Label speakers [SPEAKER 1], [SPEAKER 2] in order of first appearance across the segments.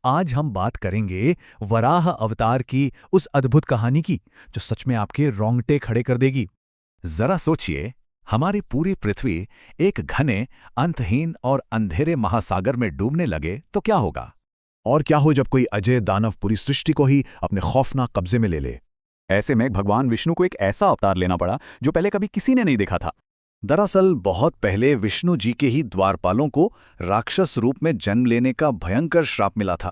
[SPEAKER 1] आज हम बात करेंगे वराह अवतार की उस अद्भुत कहानी की जो सच में आपके रोंगटे खड़े कर देगी।
[SPEAKER 2] जरा सोचिए, हमारी पूरी पृथ्वी एक घने, अंतहीन और अंधेरे महासागर में डूबने लगे तो क्या होगा? और क्या हो जब कोई अजय दानव पूरी सृष्टि को ही अपने खौफनाक कब्जे में ले ले?
[SPEAKER 3] ऐसे में भगवान विष्णु को एक ऐसा अवतार लेना पड़ा जो पहले कभी किसी ने नहीं देखा था।
[SPEAKER 2] दरअसल बहुत पहले विष्णु जी के ही द्वारपालों को राक्षस रूप में जन्म लेने का भयंकर श्राप मिला था।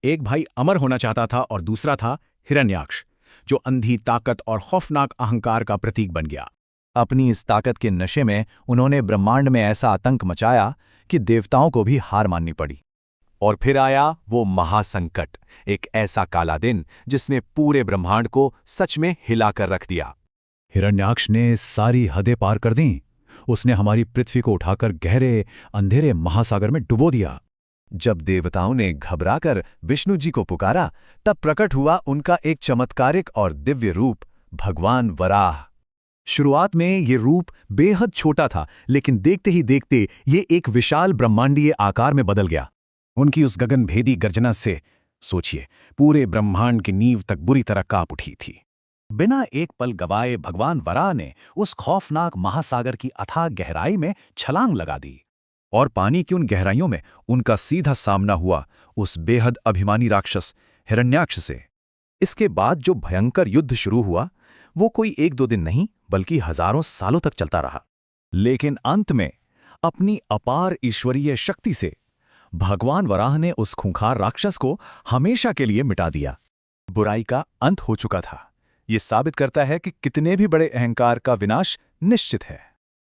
[SPEAKER 2] एक भाई अमर होना चाहता था और दूसरा था हिरण्याक्ष, जो अंधी ताकत और खौफनाक अहंकार का प्रतीक बन गया।
[SPEAKER 3] अपनी इस ताकत के नशे में उन्होंने ब्रह्मांड में ऐसा आतंक मचाया कि देवताओं को भी हार माननी पड़ी। और फिर आया वो महासंकट, एक ऐसा काला दिन जिसने पूरे ब्रह्मांड को सच में हिलाकर रख दिया।
[SPEAKER 2] हिरण्याक्ष ने सारी हदें पार कर दी। उसने हमारी पृथ्वी को उठाकर गहरे अंधेरे महासागर में डुबो दिया।
[SPEAKER 3] जब देवताओं ने घबराकर विष्णु जी को पुकारा, तब प्रकट हुआ उनका एक चमत्कारिक और दिव्य रूप, भगवान वराह।
[SPEAKER 1] शुरुआत में ये रूप बेहद छोटा था, लेकिन देखते ही देखते ये एक विशाल ब्रह्मांडीय आकार में बदल गया।
[SPEAKER 2] उनकी उस गगनभेदी गर्जना से सोचिए, पूरे ब्रह्मांड की नींव तक बुरी तरह कांप उठी थी। बिना एक पल गवाए भगवान वराह ने उस खौफनाक महासागर की अथाह गहराई में छलांग लगा दी। और पानी की उन गहराइयों में उनका सीधा सामना हुआ उस बेहद अभिमानी राक्षस हिरण्याक्ष से।
[SPEAKER 3] इसके बाद जो भयंकर युद्ध शुरू हुआ, वो कोई एक दो दिन नहीं बल्कि हजारों सालों तक चलता रहा।
[SPEAKER 2] लेकिन अंत में अपनी अपार ईश्वरीय शक्ति से भगवान वराह ने उस खूंखार राक्षस को हमेशा के लिए मिटा दिया।
[SPEAKER 3] बुराई का अंत हो चुका था। ये साबित करता है कि कितने भी बड़े अहंकार का विनाश निश्चित है।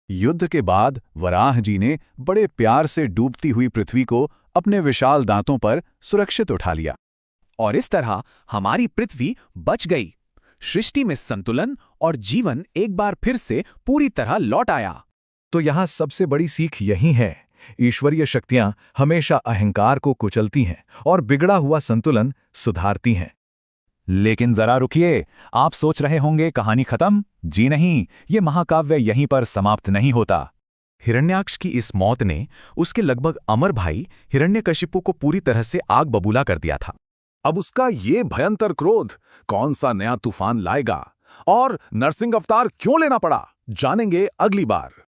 [SPEAKER 2] युद्ध के बाद वराह जी ने बड़े प्यार से डूबती हुई पृथ्वी को अपने विशाल दांतों पर सुरक्षित उठा लिया।
[SPEAKER 1] और इस तरह हमारी पृथ्वी बच गई। सृष्टि में संतुलन और जीवन एक बार फिर से पूरी तरह लौट आया।
[SPEAKER 2] तो यहाँ सबसे बड़ी सीख यही है, ईश्वरीय शक्तियां हमेशा अहंकार को कुचलती हैं और बिगड़ा हुआ संतुलन सुधारती हैं।
[SPEAKER 3] लेकिन जरा रुकिए, आप सोच रहे होंगे कहानी खत्म? जी नहीं, ये महाकाव्य यहीं पर समाप्त नहीं होता।
[SPEAKER 2] हिरण्याक्ष की इस मौत ने उसके लगभग अमर भाई हिरण्यकशिपु को पूरी तरह से आग बबूला कर दिया था। अब उसका ये भयंकर क्रोध कौन सा नया तूफान लाएगा और नरसिंह अवतार क्यों लेना पड़ा, जानेंगे अगली बार।